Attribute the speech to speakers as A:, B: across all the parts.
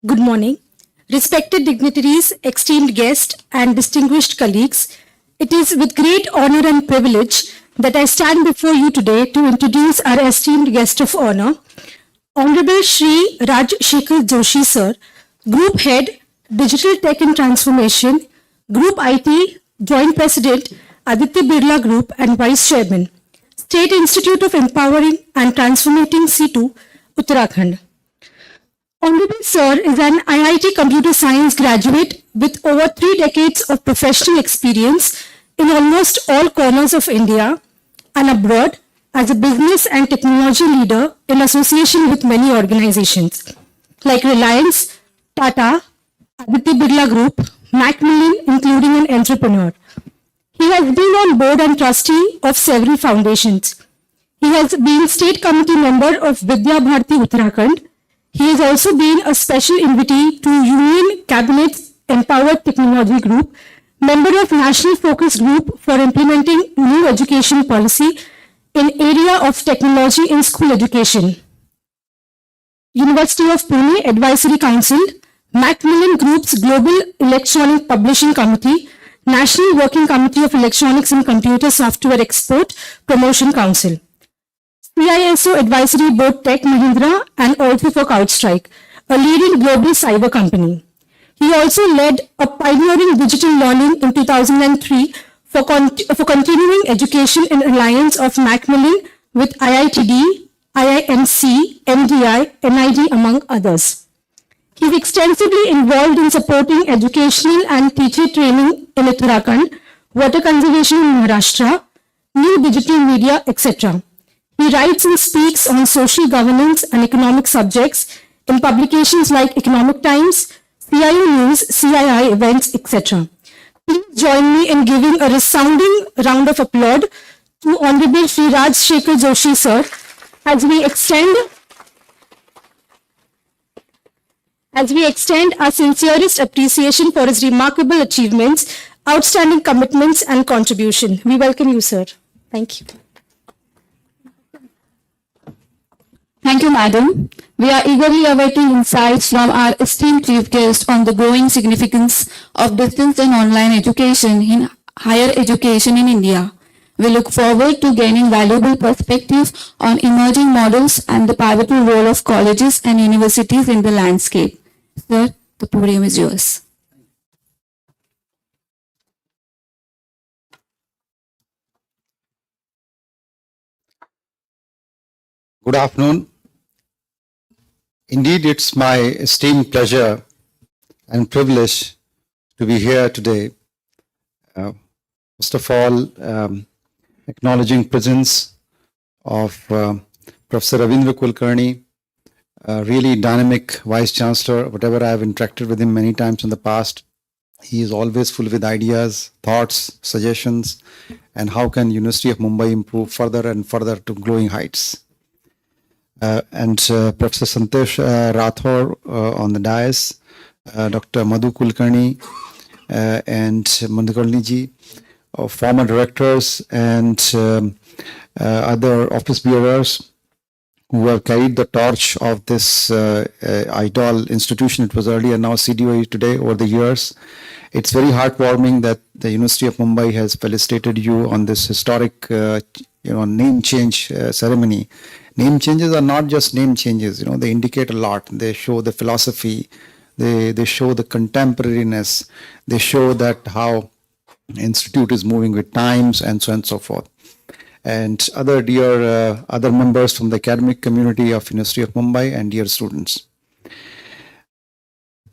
A: Good morning. Respected dignitaries, esteemed guests, and distinguished colleagues, it is with great honor and privilege that I stand before you today to introduce our esteemed guest of honor, Honorable Shri Raj Shekhar Joshi, Sir, Group Head, Digital Tech and Transformation, Group IT, Joint President, Aditya Birla Group, and Vice Chairman, State Institute of Empowering and Transforming C2, Uttarakhand. Honorable Sir is an IIT Computer Science graduate with over 3 decades of professional experience in almost all corners of India and abroad as a business and technology leader in association with many organizations like Reliance, Tata, Aditya Birla Group, Macmillan, including an entrepreneur. He has been on board and trustee of several foundations. He has been state committee member of Vidya Bharati Uttarakhand. He has also been a special invitee to Union Cabinet's Empowered Technology Group, member of National Focus Group for implementing new education policy in area of technology in school education. University of Pune Advisory Council, Macmillan Group's Global Electronic Publishing Committee, National Working Committee of Electronics and Computer Software Export Promotion Council. CISO Advisory Board Tech Mahindra and also for CrowdStrike, a leading global cyber company. He also led a pioneering digital learning in 2003 for continuing education in alliance of Macmillan with IITD, IIMC, MDI, NID, among others. He is extensively involved in supporting educational and teacher training in Uttarakhand, water conservation in Maharashtra, new digital media, etc. He writes and speaks on social governance and economic subjects in publications like Economic Times, CIO News, CII Events, etc. Please join me in giving a resounding round of applause to Honorable Shri Raj Shekhar Joshi, Sir, as we extend our sincerest appreciation for his remarkable achievements, outstanding commitments, and contribution. We welcome you, sir. Thank you.
B: Thank you, Madam. We are eagerly awaiting insights from our esteemed chief guest on the growing significance of distance and online education in higher education in India. We look forward to gaining valuable perspective on emerging models and the pivotal role of colleges and universities in the landscape. Sir, the podium is yours.
C: Good afternoon. Indeed, it's my esteemed pleasure and privilege to be here today. First of all, acknowledging presence of Professor Ravindra Kulkarni, really dynamic Vice Chancellor. Whatever I have interacted with him many times in the past, he is always full with ideas, thoughts, suggestions, and how can University of Mumbai improve further and further to glowing heights. And Professor Santosh Rathore on the dais, Dr. Madhu Kulkarni and Mandhakalni ji, former directors and other office bearers who have carried the torch of this idol institution. It was earlier, now CDOE today, over the years. It's very heartwarming that the University of Mumbai has felicitated you on this historic name change ceremony. Name changes are not just name changes, they indicate a lot. They show the philosophy, they show the contemporariness, they show that how institute is moving with times and so on and so forth. And other dear other members from the academic community of University of Mumbai and dear students.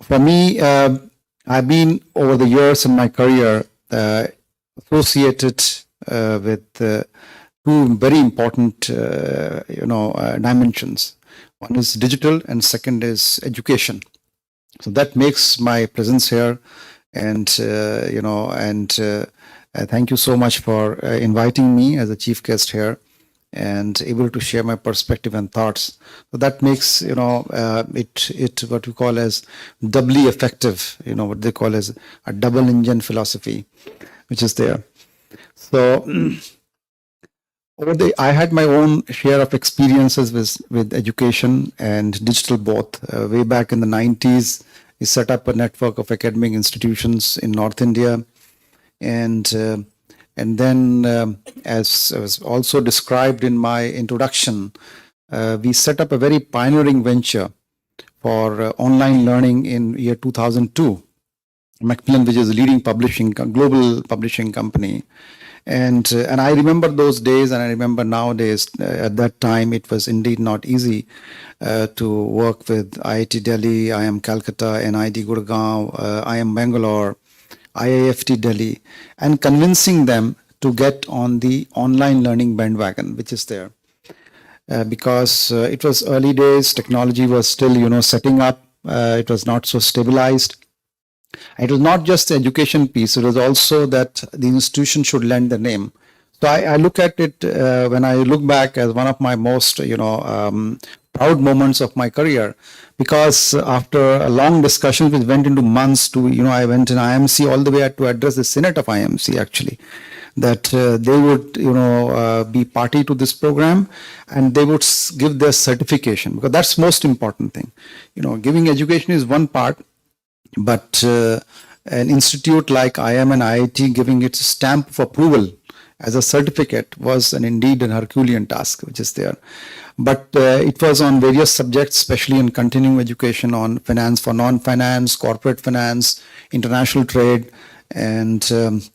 C: For me, I've been over the years in my career associated with two very important dimensions. One is digital and second is education. So that makes my presence here, and thank you so much for inviting me as a chief guest here and able to share my perspective and thoughts. So that makes it what we call as doubly effective, what they call as a double engine philosophy, which is there. So I had my own share of experiences with education and digital both. Way back in the 90s, we set up a network of academic institutions in North India, and then, as was also described in my introduction, we set up a very pioneering venture for online learning in year 2002. Macmillan, which is a leading global publishing company. And I remember those days, and I remember nowadays, at that time, it was indeed not easy to work with IIT Delhi, IIM Calcutta, NIT Gurgaon, IIM Bangalore, IIFT Delhi, and convincing them to get on the online learning bandwagon, which is there. Because it was early days, technology was still, setting up, it was not so stabilized. It was not just the education piece, it was also that the institution should lend the name. So I look at it, when I look back, as one of my most, proud moments of my career, because after a long discussion which went into months to, I went in IMC all the way to address the Senate of IMC actually, that they would, be party to this program and they would give their certification, because that's most important thing. Giving education is one part, but an institute like IIM and IIT giving its stamp of approval as a certificate was indeed an Herculean task, which is there. But it was on various subjects, especially in continuing education, on finance for non-finance, corporate finance, international trade, and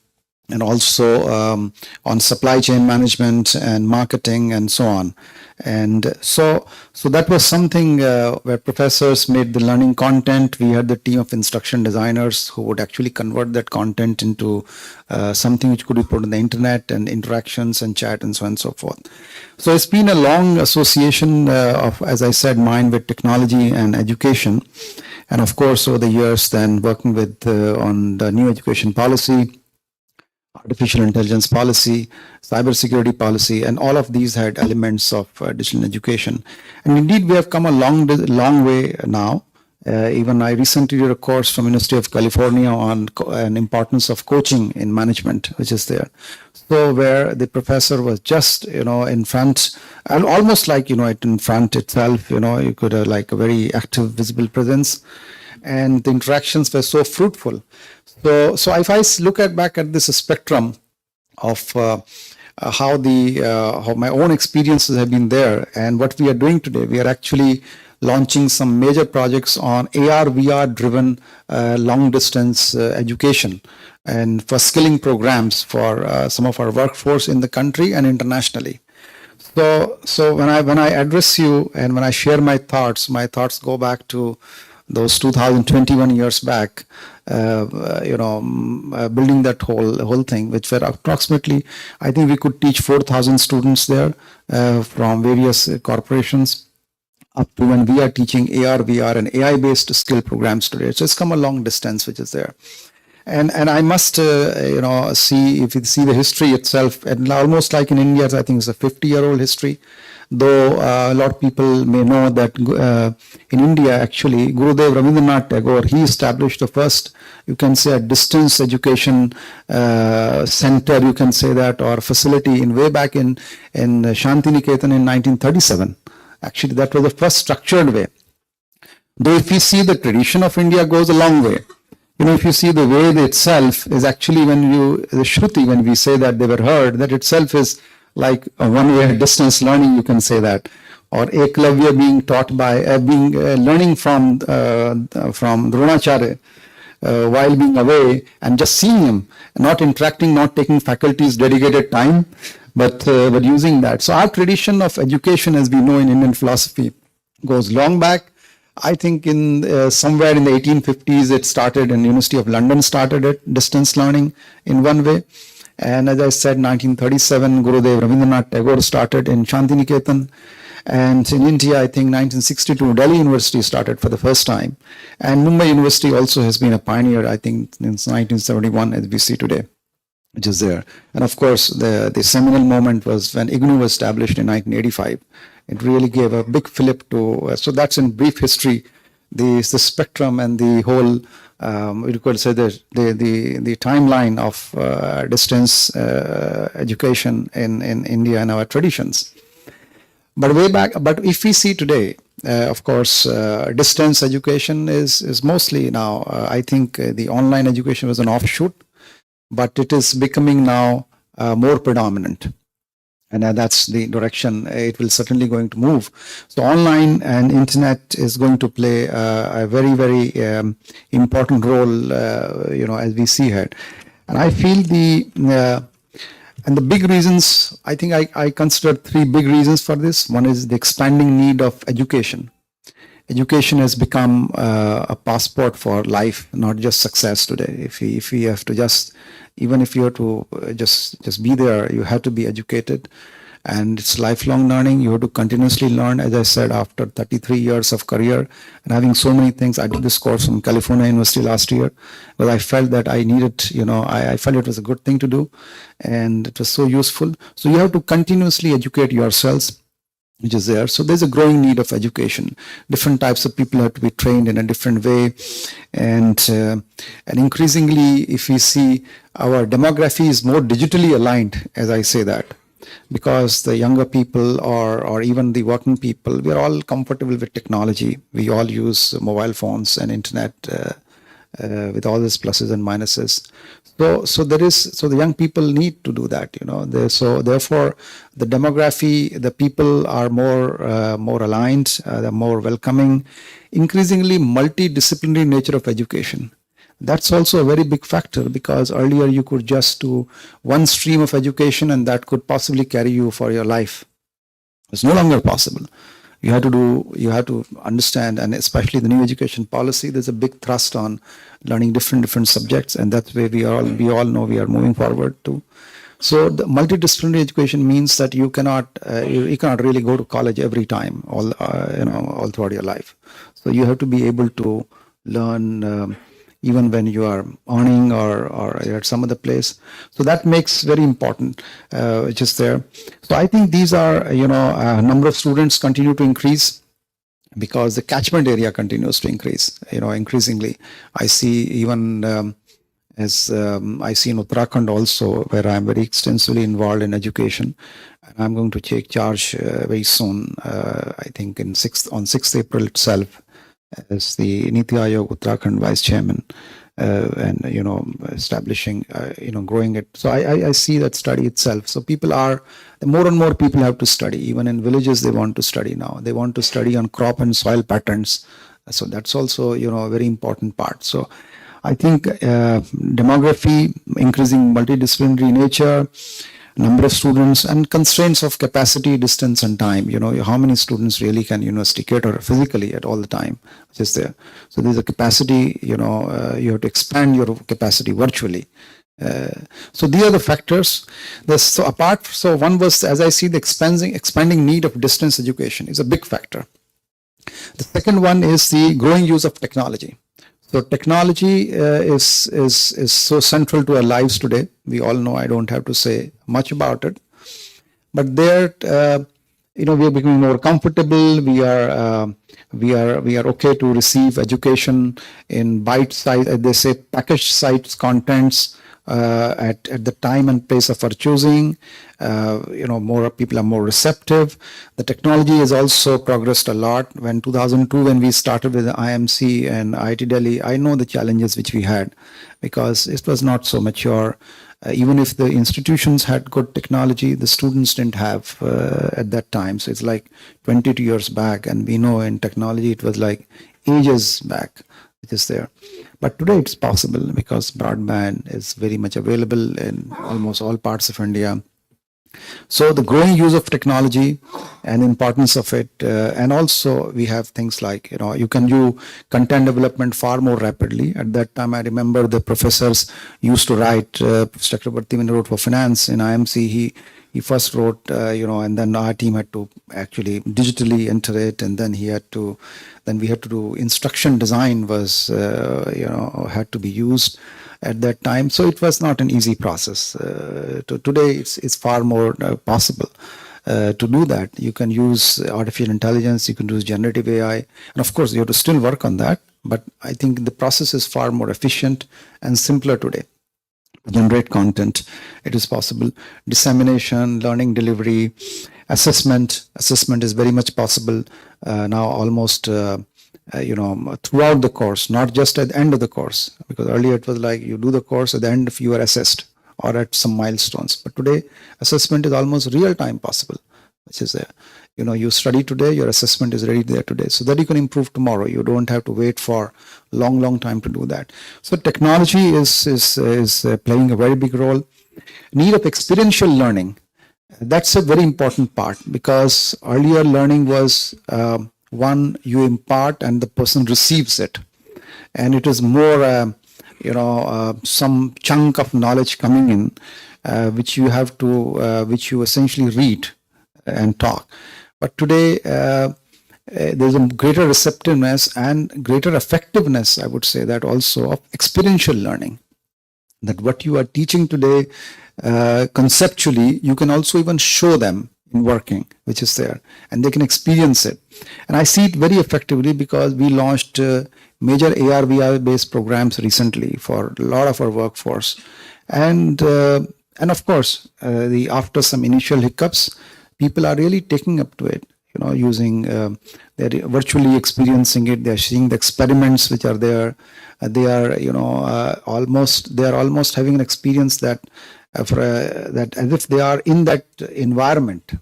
C: also on supply chain management and marketing and so on. And so that was something where professors made the learning content. We had the team of instruction designers who would actually convert that content into something which could be put on the internet and interactions and chat and so on and so forth. So it's been a long association of, as I said, mine with technology and education. And of course, over the years, then working with on the new education policy, artificial intelligence policy, cybersecurity policy, and all of these had elements of digital education. And indeed, we have come a long way now. Even I recently did a course from University of California on an importance of coaching in management, which is there. So where the professor was just, in front, and almost like, it in front itself, you could have like a very active, visible presence. And the interactions were so fruitful. So if I look back at this spectrum of how my own experiences have been there and what we are doing today, we are actually launching some major projects on AR, VR driven long distance education and for skilling programs for some of our workforce in the country and internationally. So when I address you and when I share my thoughts go back to those 2021 years back, building that whole thing, which were approximately, I think we could teach 4,000 students there from various corporations, up to when we are teaching AR, VR, and AI-based skill programs today. So it's come a long distance, which is there. And I must, see, if you see the history itself, and almost like in India, I think it's a 50-year-old history. Though a lot of people may know that in India, actually, Gurudev Rabindranath Tagore, he established the first, you can say, a distance education center, you can say that, or facility in way back in Shantiniketan in 1937. Actually, that was the first structured way. Though if you see the tradition of India goes a long way. If you see the Ved itself is actually the Shruti, when we say that they were heard, that itself is like a one-way distance learning, you can say that. Or Eklavya being taught by, learning from Dronacharya while being away and just seeing him, not interacting, not taking faculty's dedicated time, but using that. So our tradition of education, as we know in Indian philosophy, goes long back. I think in somewhere in the 1850s, it started, and University of London started it, distance learning in one way. And as I said, 1937, Gurudev Rabindranath Tagore started in Shantiniketan. And in India, I think 1962, Delhi University started for the first time. And Mumbai University also has been a pioneer, I think, since 1971, as we see today, which is there. And of course, the seminal moment was when IGNOU was established in 1985. It really gave a big fillip to, so that's in brief history, the spectrum and the whole we could say the timeline of distance education in India and our traditions. But way back, but if we see today, of course, distance education is mostly now, I think the online education was an offshoot, but it is becoming now more predominant. And that's the direction it will certainly going to move. So online and internet is going to play a very, very important role, as we see ahead. And I feel and the big reasons, I think I consider three big reasons for this. One is the expanding need of education. Education has become a passport for life, not just success today. If we have to even if you have to just be there, you have to be educated. And it's lifelong learning. You have to continuously learn. As I said, after 33 years of career and having so many things, I did this course from California University last year, but I felt that I needed, I felt it was a good thing to do, and it was so useful. So you have to continuously educate yourselves, which is there. So there's a growing need of education. Different types of people have to be trained in a different way. And increasingly, if we see our demography is more digitally aligned, as I say that, because the younger people or even the working people, we are all comfortable with technology. We all use mobile phones and internet with all these pluses and minuses. So the young people need to do that, So therefore, the demography, the people are more aligned, they're more welcoming. Increasingly, multidisciplinary nature of education. That's also a very big factor, because earlier you could just do one stream of education and that could possibly carry you for your life. It's no longer possible. You have to understand, and especially the new education policy, there's a big thrust on learning different subjects, and that's where we all know we are moving forward to. So the multidisciplinary education means that you cannot really go to college every time, all throughout your life. So you have to be able to learn even when you are earning or at some other place. So that makes very important, which is there. So I think these are, number of students continue to increase because the catchment area continues to increase, increasingly. I see even as I see in Uttarakhand also, where I'm very extensively involved in education. And I'm going to take charge very soon, I think on 6th April itself, as the Niti Aayog Uttarakhand Vice Chairman, and establishing, growing it. So I see that study itself. So more and more people have to study. Even in villages, they want to study now. They want to study on crop and soil patterns. So that's also a very important part. So I think demography, increasing multidisciplinary nature, number of students, and constraints of capacity, distance, and time. How many students really can university cater physically at all the time, which is there. So there's a capacity, you have to expand your capacity virtually. So these are the factors. So one was, as I see, the expanding need of distance education is a big factor. The second one is the growing use of technology. So technology is so central to our lives today. We all know, I don't have to say much about it. But there, we are becoming more comfortable. We are okay to receive education in bite-sized, they say, package-sized contents at the time and place of our choosing. More people are more receptive. The technology has also progressed a lot. When 2002, when we started with the IMC and IIT Delhi, I know the challenges which we had because it was not so mature. Even if the institutions had good technology, the students didn't have at that time. So it's like 22 years back, and we know in technology it was like ages back. It is there. But today it's possible because broadband is very much available in almost all parts of India. So the growing use of technology and importance of it, and also we have things like, you can do content development far more rapidly. At that time, I remember the professors used to write, Chakrabarti, when he wrote for finance in IMC, he first wrote, and then our team had to actually digitally enter it, and then we had to do instruction design was, had to be used at that time. So it was not an easy process. Today, it's far more possible to do that. You can use artificial intelligence, you can use generative AI, and of course, you have to still work on that. but I think the process is far more efficient and simpler today. Generate content, it is possible. Dissemination, learning delivery, assessment is very much possible now, almost throughout the course, not just at the end of the course, because earlier it was like you do the course, at the end you are assessed or at some milestones, but today assessment is almost real time possible, which is there. You study today, your assessment is ready there today, so that you can improve tomorrow. You don't have to wait for long time to do that. So technology is playing a very big role. Need of experiential learning, that's a very important part, because earlier learning was one you impart and the person receives it, and it is more some chunk of knowledge coming in, which you have to which you essentially read and talk. But today there's a greater receptiveness and greater effectiveness, I would say, that also of experiential learning, that what you are teaching today conceptually, you can also even show them in working, which is there, and they can experience it. And I see it very effectively because we launched major AR VR based programs recently for a lot of our workforce, and of course after some initial hiccups, people are really taking up to it, using they're virtually experiencing it, they're seeing the experiments which are there, they are almost having an experience that that as if they are in that environment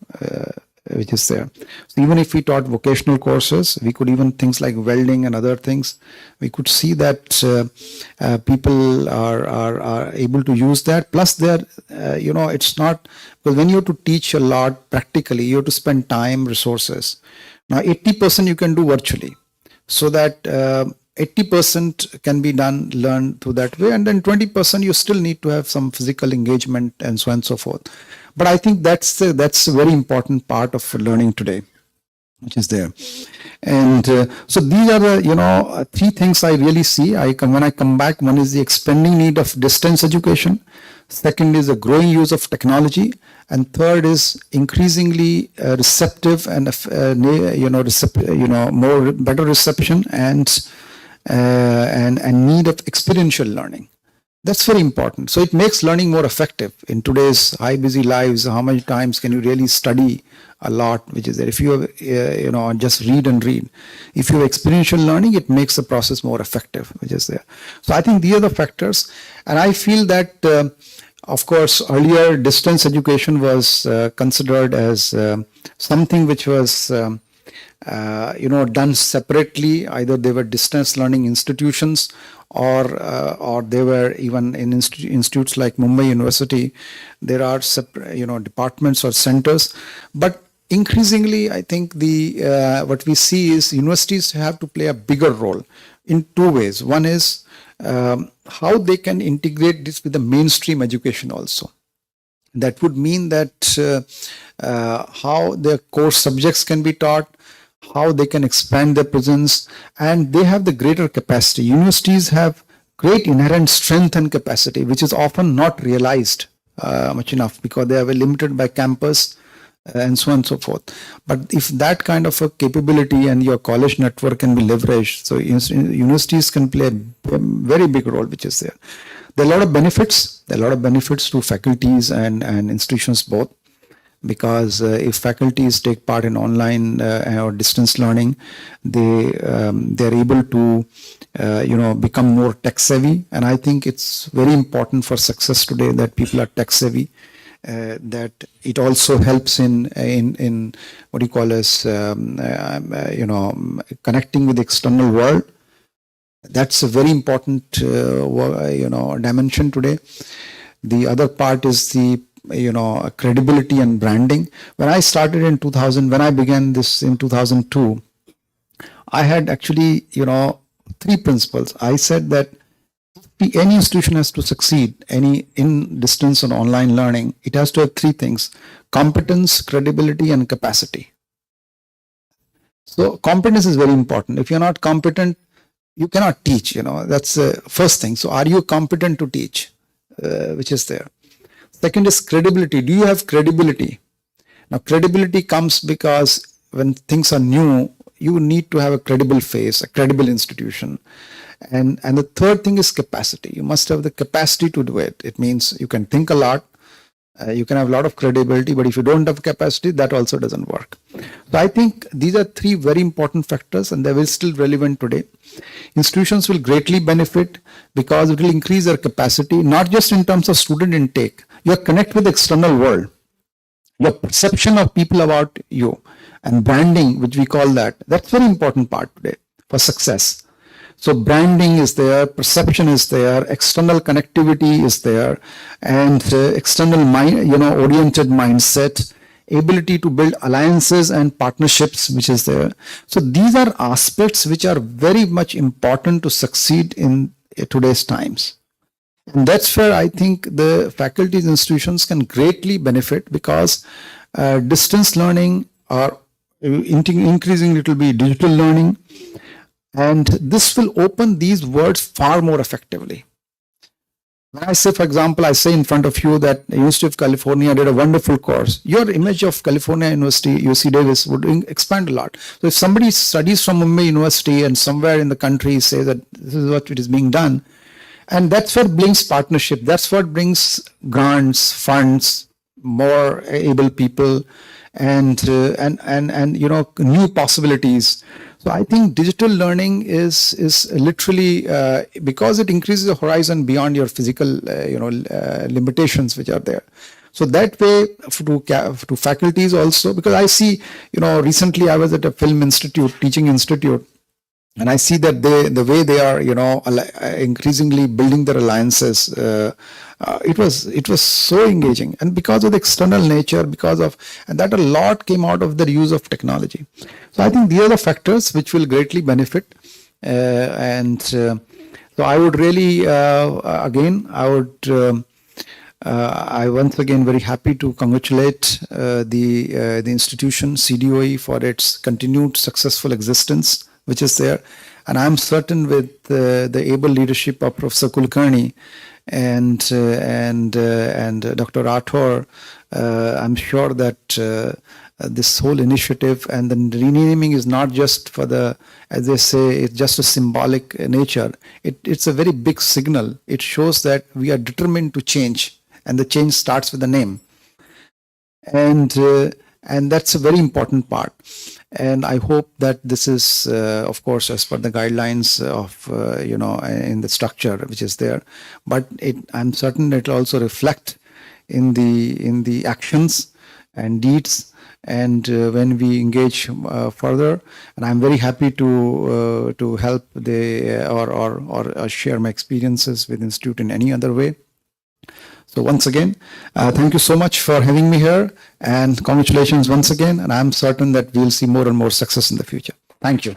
C: which is there. So even if we taught vocational courses, we could even things like welding and other things, we could see that people are able to use that. Plus they're it's not, because when you have to teach a lot practically, you have to spend time, resources. Now 80% you can do virtually, so that 80% can be learned through that way, and then 20% you still need to have some physical engagement and so on and so forth. But I think that's a very important part of learning today, which is there. And so these are the three things I really see. When I come back, one is the expanding need of distance education, second is the growing use of technology, and third is increasingly receptive and more better reception and need of experiential learning. That's very important. So it makes learning more effective in today's high busy lives. How many times can you really study a lot, which is there? If you have, just read and read. If you have experiential learning, it makes the process more effective, which is there. So I think these are the factors. And I feel that, of course, earlier distance education was considered as something which was done separately. Either they were distance learning institutions, or they were even in institutes like Mumbai University. There are separate, departments or centers. But increasingly, I think what we see is universities have to play a bigger role in two ways. One is how they can integrate this with the mainstream education also. That would mean that how their core subjects can be taught, how they can expand their presence, and they have the greater capacity. Universities have great inherent strength and capacity, which is often not realized much enough, because they are limited by campus and so on and so forth. But if that kind of a capability and your college network can be leveraged, so universities can play a very big role, which is there. There are a lot of benefits. There are a lot of benefits to faculties and institutions both. Because if faculties take part in online or distance learning, they're able to become more tech savvy, and I think it's very important for success today that people are tech savvy. That it also helps in what you call as connecting with the external world. That's a very important dimension today. The other part is the credibility and branding. When I started in 2000, when I began this in 2002, I had actually, three principles. I said that any institution has to succeed, any in distance or online learning, it has to have three things: competence, credibility, and capacity. So competence is very important. If you're not competent, you cannot teach, that's the first thing. So are you competent to teach, which is there. Second is credibility. Do you have credibility? Now, credibility comes because when things are new, you need to have a credible face, a credible institution. And the third thing is capacity. You must have the capacity to do it. It means you can think a lot, you can have a lot of credibility, but if you don't have capacity, that also doesn't work. So I think these are three very important factors, and they will still relevant today. Institutions will greatly benefit because it will increase their capacity, not just in terms of student intake. You connect with the external world. Your perception of people about you and branding, which we call that's very important part today for success. So branding is there, perception is there, external connectivity is there, and external oriented mindset, ability to build alliances and partnerships, which is there. So these are aspects which are very much important to succeed in today's times. And that's where I think the faculties institutions can greatly benefit, because distance learning or increasingly it will be digital learning. And this will open these worlds far more effectively. When I say, for example, I say in front of you that the University of California did a wonderful course, your image of California University, UC Davis, would expand a lot. So if somebody studies from Mumbai University and somewhere in the country says that this is what it is being done, and that's what brings partnership, that's what brings grants, funds, more able people, and new possibilities. So I think digital learning is literally because it increases the horizon beyond your physical limitations which are there. So that way to faculties also, because I see, recently I was at a film institute, teaching institute, and I see that the way they are, increasingly building their alliances, it was so engaging. And because of the external nature, and that a lot came out of the use of technology. So I think these are the factors which will greatly benefit. So I would really, I once again very happy to congratulate the institution CDOE for its continued successful existence, which is there. And I'm certain with the able leadership of Professor Kulkarni and Dr. Rathore, I'm sure that this whole initiative and the renaming is not just for the, as they say, it's just a symbolic nature. It's a very big signal. It shows that we are determined to change, and the change starts with the name. And that's a very important part. And I hope that this is, of course, as per the guidelines of, in the structure which is there. But I'm certain it will also reflect in the actions and deeds, and when we engage further. And I'm very happy to help or share my experiences with the Institute in any other way. So once again, thank you so much for having me here, and congratulations once again. And I'm certain that we'll see more and more success in the future. Thank you.